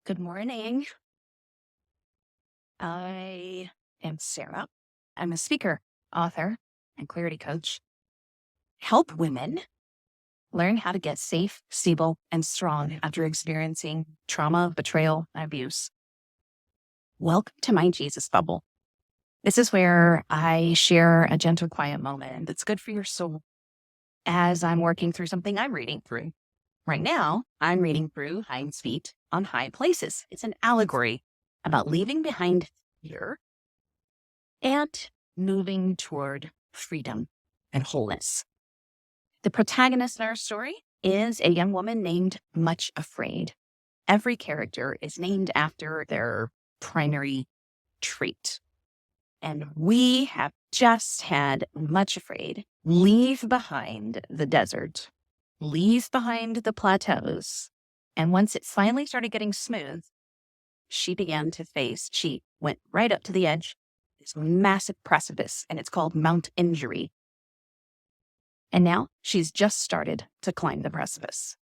Good morning. I am Sarah. I'm a speaker, author, and clarity coach. Help women learn how to get safe, stable, and strong after experiencing trauma, betrayal, and abuse. Welcome to my Jesus bubble. This is where I share a gentle, quiet moment that's good for your soul as I'm working through something I'm reading through. Right now, I'm reading through Hinds' Feet on High Places. It's an allegory about leaving behind fear and moving toward freedom and wholeness. The protagonist in our story is a young woman named Much Afraid. Every character is named after their primary trait. And we have just had Much Afraid leave behind the desert, leave behind the plateaus. And once it finally started getting smooth, she went right up to the edge, this massive precipice, and it's called Mount Injury. And now she's just started to climb the precipice.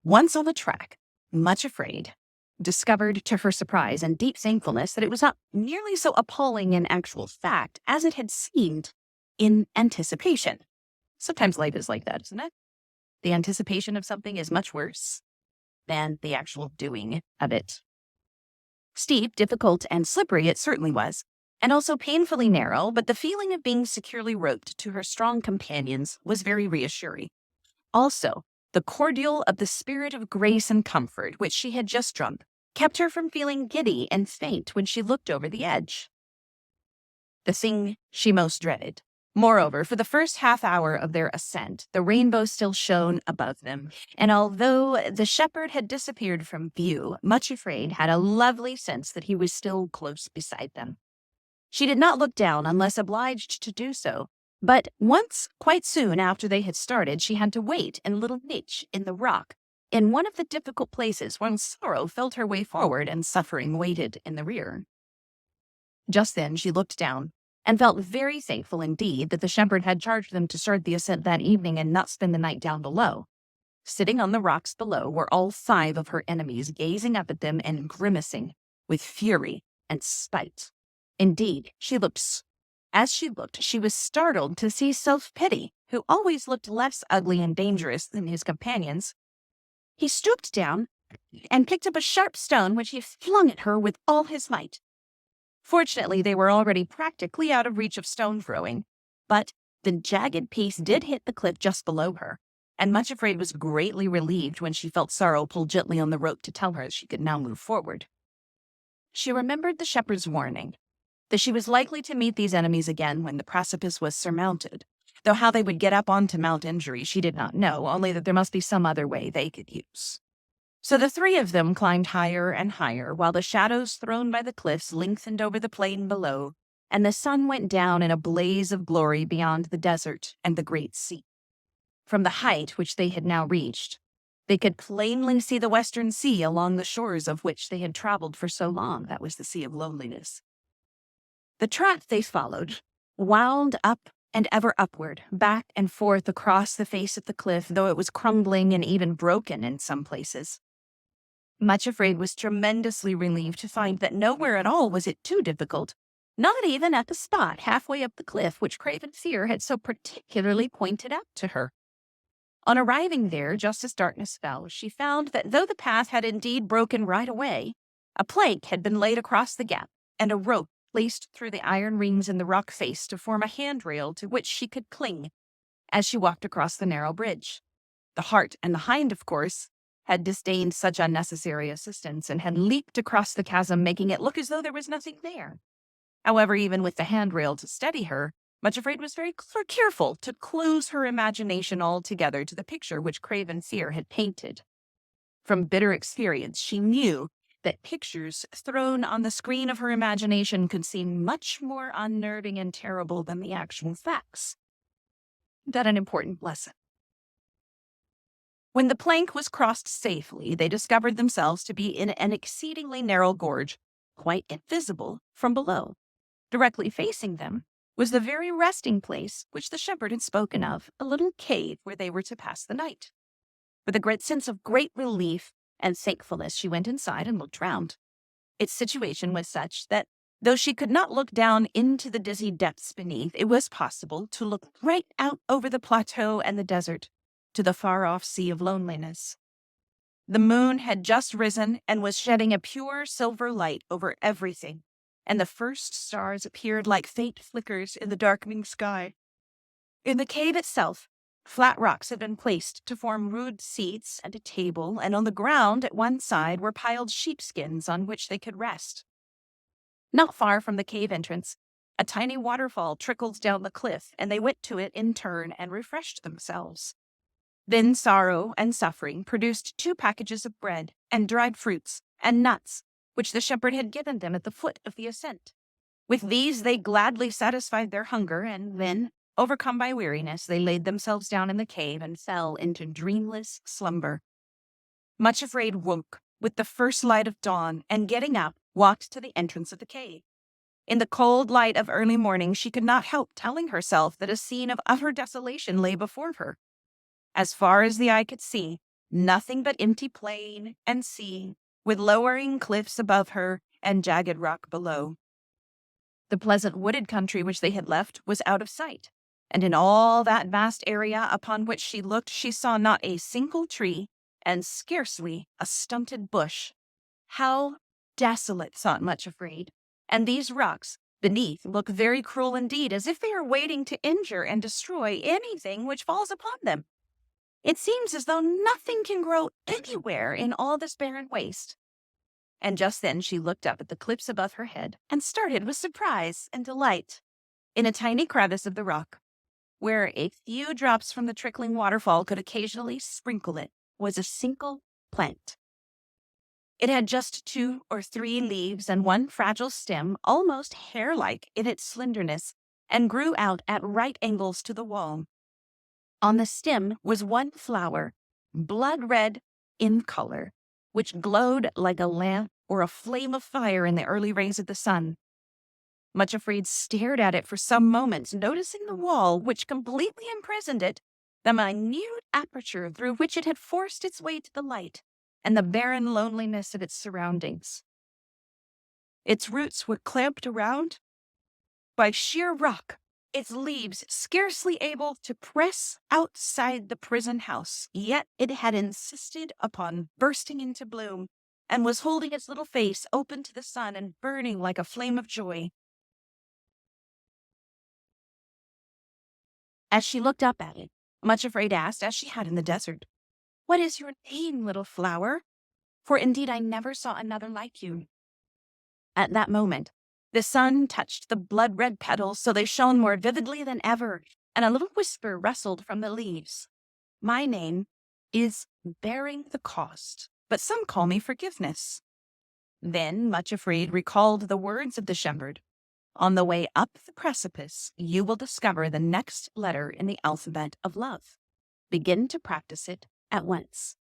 Once on the track, Much Afraid discovered to her surprise and deep thankfulness that it was not nearly so appalling in actual fact as it had seemed in anticipation. Sometimes life is like that, isn't it? The anticipation of something is much worse than the actual doing of it. Steep, difficult, and slippery it certainly was, and also painfully narrow, but the feeling of being securely roped to her strong companions was very reassuring. Also, the cordial of the spirit of grace and comfort which she had just drunk kept her from feeling giddy and faint when she looked over the edge. The thing she most dreaded. Moreover, for the first half hour of their ascent, the rainbow still shone above them, and although the shepherd had disappeared from view, Much Afraid had a lovely sense that he was still close beside them. She did not look down unless obliged to do so, but once, quite soon after they had started, she had to wait in a little niche in the rock, in one of the difficult places when sorrow felt her way forward and suffering waited in the rear. Just then she looked down and felt very thankful indeed that the shepherd had charged them to start the ascent that evening and not spend the night down below. Sitting on the rocks below were all 5 of her enemies, gazing up at them and grimacing with fury and spite. Indeed, as she looked, she was startled to see Self-Pity, who always looked less ugly and dangerous than his companions. He stooped down and picked up a sharp stone which he flung at her with all his might. Fortunately, they were already practically out of reach of stone throwing, but the jagged piece did hit the cliff just below her, and Much Afraid was greatly relieved when she felt Sorrow pull gently on the rope to tell her she could now move forward. She remembered the shepherd's warning, that she was likely to meet these enemies again when the precipice was surmounted, though how they would get up onto Mount Injury she did not know, only that there must be some other way they could use. So the 3 of them climbed higher and higher, while the shadows thrown by the cliffs lengthened over the plain below, and the sun went down in a blaze of glory beyond the desert and the great sea. From the height which they had now reached, they could plainly see the western sea along the shores of which they had traveled for so long. That was the Sea of Loneliness. The track they followed wound up and ever upward, back and forth across the face of the cliff, though it was crumbling and even broken in some places. Much Afraid was tremendously relieved to find that nowhere at all was it too difficult, not even at the spot halfway up the cliff which Craven Fear had so particularly pointed out to her. On arriving there, just as darkness fell, she found that though the path had indeed broken right away, a plank had been laid across the gap, and a rope placed through the iron rings in the rock face to form a handrail to which she could cling as she walked across the narrow bridge. The Hart and the Hind, of course, had disdained such unnecessary assistance and had leaped across the chasm, making it look as though there was nothing there. However, even with the handrail to steady her, Much Afraid was very careful to close her imagination altogether to the picture which Craven Fear had painted. From bitter experience, she knew that pictures thrown on the screen of her imagination could seem much more unnerving and terrible than the actual facts. That an important lesson. When the plank was crossed safely, they discovered themselves to be in an exceedingly narrow gorge, quite invisible from below. Directly facing them was the very resting place which the shepherd had spoken of, a little cave where they were to pass the night. With a great sense of great relief, and thankfulness she went inside and looked round. Its situation was such that, though she could not look down into the dizzy depths beneath, it was possible to look right out over the plateau and the desert, to the far-off sea of loneliness. The moon had just risen and was shedding a pure silver light over everything, and the first stars appeared like faint flickers in the darkening sky. In the cave itself, flat rocks had been placed to form rude seats and a table, and on the ground at one side were piled sheepskins on which they could rest. Not far from the cave entrance, a tiny waterfall trickled down the cliff, and they went to it in turn and refreshed themselves. Then sorrow and suffering produced 2 packages of bread and dried fruits and nuts, which the shepherd had given them at the foot of the ascent. With these they gladly satisfied their hunger, and then, overcome by weariness, they laid themselves down in the cave and fell into dreamless slumber. Much Afraid woke with the first light of dawn, and getting up, walked to the entrance of the cave. In the cold light of early morning, she could not help telling herself that a scene of utter desolation lay before her. As far as the eye could see, nothing but empty plain and sea, with lowering cliffs above her and jagged rock below. The pleasant wooded country which they had left was out of sight, and in all that vast area upon which she looked, she saw not a single tree, and scarcely a stunted bush. How desolate, thought Much Afraid, and these rocks beneath look very cruel indeed, as if they are waiting to injure and destroy anything which falls upon them. It seems as though nothing can grow anywhere in all this barren waste. And just then she looked up at the cliffs above her head and started with surprise and delight. In a tiny crevice of the rock, where a few drops from the trickling waterfall could occasionally sprinkle it, was a single plant. It had just 2 or 3 leaves and one fragile stem, almost hair-like in its slenderness, and grew out at right angles to the wall. On the stem was one flower, blood-red in color, which glowed like a lamp or a flame of fire in the early rays of the sun. Much Afraid stared at it for some moments, noticing the wall which completely imprisoned it, the minute aperture through which it had forced its way to the light, and the barren loneliness of its surroundings. Its roots were clamped around by sheer rock, its leaves scarcely able to press outside the prison house, yet it had insisted upon bursting into bloom, and was holding its little face open to the sun and burning like a flame of joy. As she looked up at it, Much Afraid asked, as she had in the desert, "What is your name, little flower? For indeed I never saw another like you." At that moment, the sun touched the blood-red petals, so they shone more vividly than ever, and a little whisper rustled from the leaves. "My name is Bearing the Cost, but some call me Forgiveness." Then Much Afraid recalled the words of the shepherd. "On the way up the precipice, you will discover the next letter in the alphabet of love. Begin to practice it at once."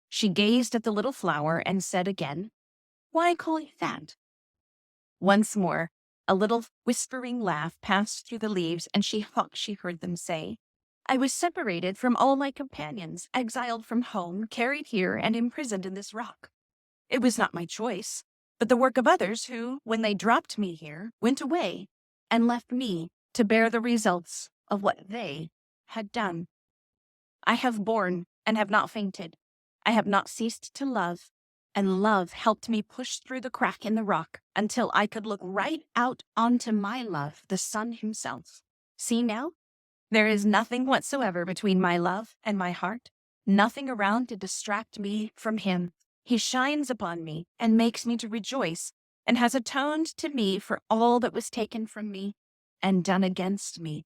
She gazed at the little flower and said again, "Why call it that?" Once more, a little whispering laugh passed through the leaves, and she thought she heard them say, "I was separated from all my companions, exiled from home, carried here, and imprisoned in this rock. It was not my choice, but the work of others who, when they dropped me here, went away and left me to bear the results of what they had done. I have borne and have not fainted. I have not ceased to love, and love helped me push through the crack in the rock until I could look right out onto my love, the sun himself. See now? There is nothing whatsoever between my love and my heart, nothing around to distract me from him. He shines upon me and makes me to rejoice, and has atoned to me for all that was taken from me and done against me.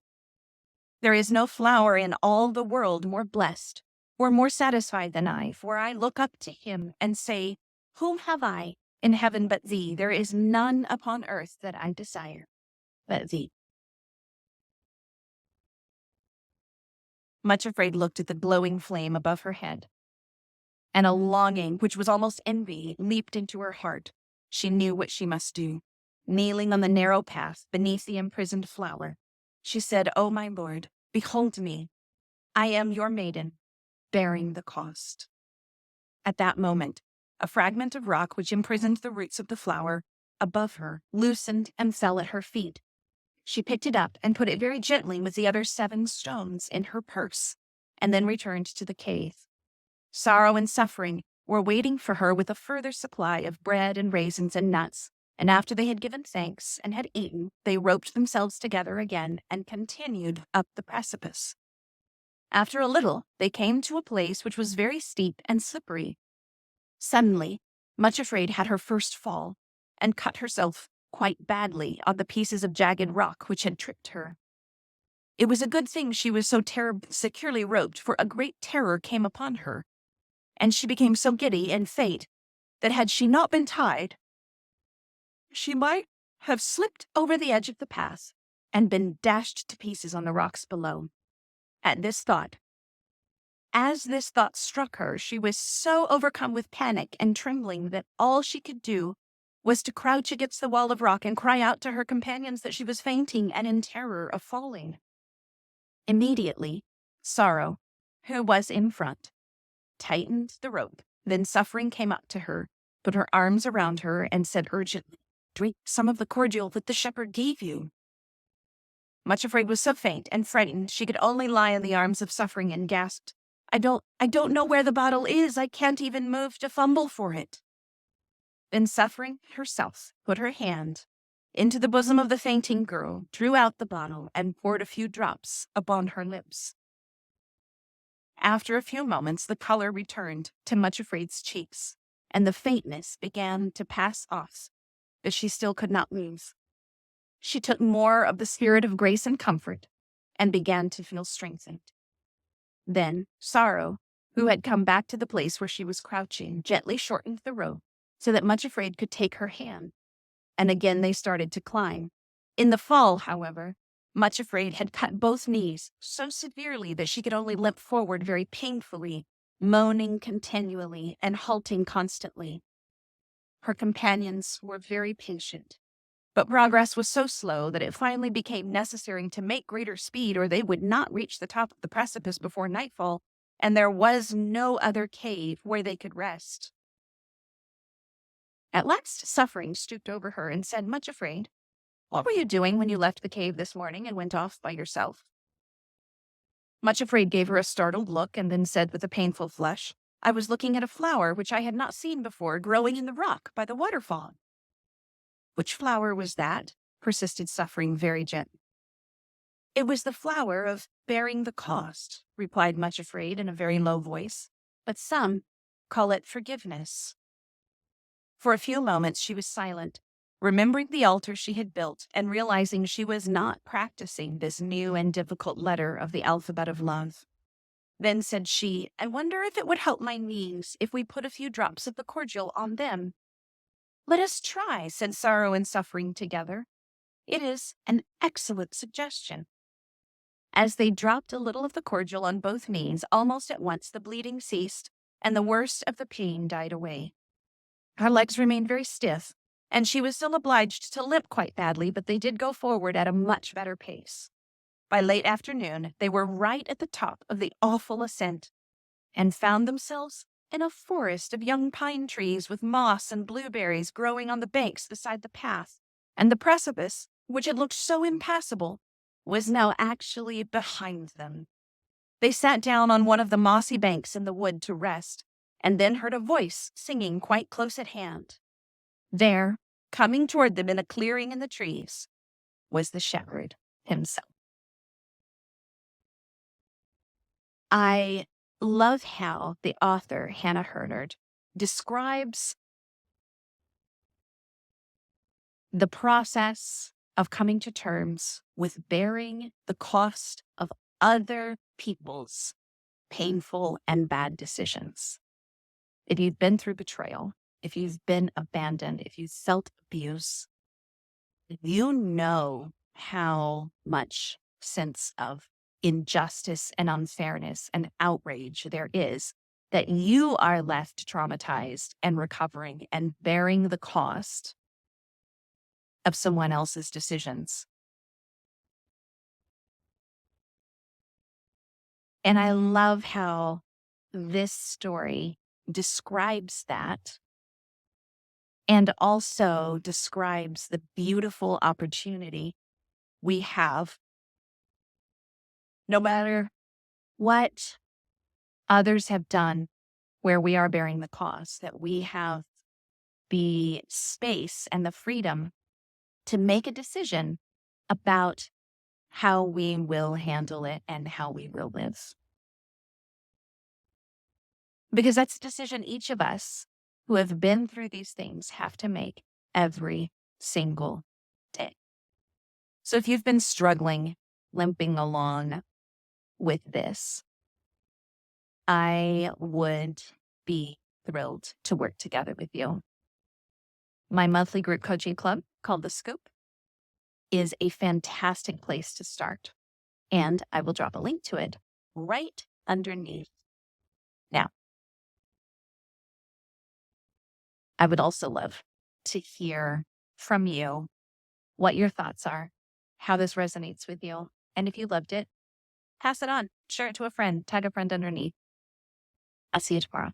There is no flower in all the world more blessed or more satisfied than I, for I look up to him and say, whom have I in heaven but thee? There is none upon earth that I desire but thee." Much Afraid looked at the glowing flame above her head, and a longing, which was almost envy, leaped into her heart. She knew what she must do. Kneeling on the narrow path beneath the imprisoned flower, she said, "O my lord, behold me. I am your maiden, bearing the cost." At that moment, a fragment of rock which imprisoned the roots of the flower above her loosened and fell at her feet. She picked it up and put it very gently with the other 7 stones in her purse, and then returned to the cave. Sorrow and Suffering were waiting for her with a further supply of bread and raisins and nuts, and after they had given thanks and had eaten, they roped themselves together again and continued up the precipice. After a little, they came to a place which was very steep and slippery. Suddenly, Much Afraid had her first fall, and cut herself quite badly on the pieces of jagged rock which had tripped her. It was a good thing she was so securely roped, for a great terror came upon her, and she became so giddy and faint that had she not been tied, she might have slipped over the edge of the path and been dashed to pieces on the rocks below. As this thought struck her, she was so overcome with panic and trembling that all she could do was to crouch against the wall of rock and cry out to her companions that she was fainting and in terror of falling. Immediately, Sorrow, who was in front, tightened the rope. Then Suffering came up to her, put her arms around her, and said urgently, "Drink some of the cordial that the shepherd gave you." Much Afraid was so faint and frightened she could only lie in the arms of Suffering and gasped, I don't know where the bottle is. I can't even move to fumble for it." Then Suffering herself put her hand into the bosom of the fainting girl, drew out the bottle, and poured a few drops upon her lips. After a few moments, the color returned to Much Afraid's cheeks, and the faintness began to pass off, but she still could not move. She took more of the spirit of grace and comfort, and began to feel strengthened. Then Sorrow, who had come back to the place where she was crouching, gently shortened the rope so that Much Afraid could take her hand, and again they started to climb. In the fall, however, Much Afraid had cut both knees so severely that she could only limp forward very painfully, moaning continually and halting constantly. Her companions were very patient, but progress was so slow that it finally became necessary to make greater speed or they would not reach the top of the precipice before nightfall, and there was no other cave where they could rest. At last, Suffering stooped over her and said, Much Afraid, what were you doing when you left the cave this morning and went off by yourself? Much Afraid gave her a startled look and then said with a painful flush, I was looking at a flower which I had not seen before growing in the rock by the waterfall. Which flower was that? Persisted Suffering very gently. It was the flower of bearing the cost, replied Much Afraid in a very low voice, but some call it forgiveness. For a few moments she was silent, remembering the altar she had built and realizing she was not practicing this new and difficult letter of the alphabet of love. Then said she, I wonder if it would help my knees if we put a few drops of the cordial on them. Let us try, said Sorrow and Suffering together. It is an excellent suggestion. As they dropped a little of the cordial on both knees, almost at once the bleeding ceased and the worst of the pain died away. Her legs remained very stiff, and she was still obliged to limp quite badly, but they did go forward at a much better pace. By late afternoon, they were right at the top of the awful ascent, and found themselves in a forest of young pine trees with moss and blueberries growing on the banks beside the path, and the precipice, which had looked so impassable, was now actually behind them. They sat down on one of the mossy banks in the wood to rest, and then heard a voice singing quite close at hand. There, coming toward them in a clearing in the trees, was the shepherd himself. I love how the author, Hannah Hurnard, describes the process of coming to terms with bearing the cost of other people's painful and bad decisions. If you've been through betrayal, if you've been abandoned, if you've felt abuse, you know how much sense of injustice and unfairness and outrage there is that you are left traumatized and recovering and bearing the cost of someone else's decisions. And I love how this story describes that and also describes the beautiful opportunity we have, no matter what others have done, where we are bearing the cost, that we have the space and the freedom to make a decision about how we will handle it and how we will live. Because that's a decision each of us who have been through these things have to make every single day. So if you've been struggling, limping along with this, I would be thrilled to work together with you. My monthly group coaching club called The Scoop is a fantastic place to start. And I will drop a link to it right underneath. Now, I would also love to hear from you what your thoughts are, how this resonates with you. And if you loved it, pass it on, share it to a friend, tag a friend underneath. I'll see you tomorrow.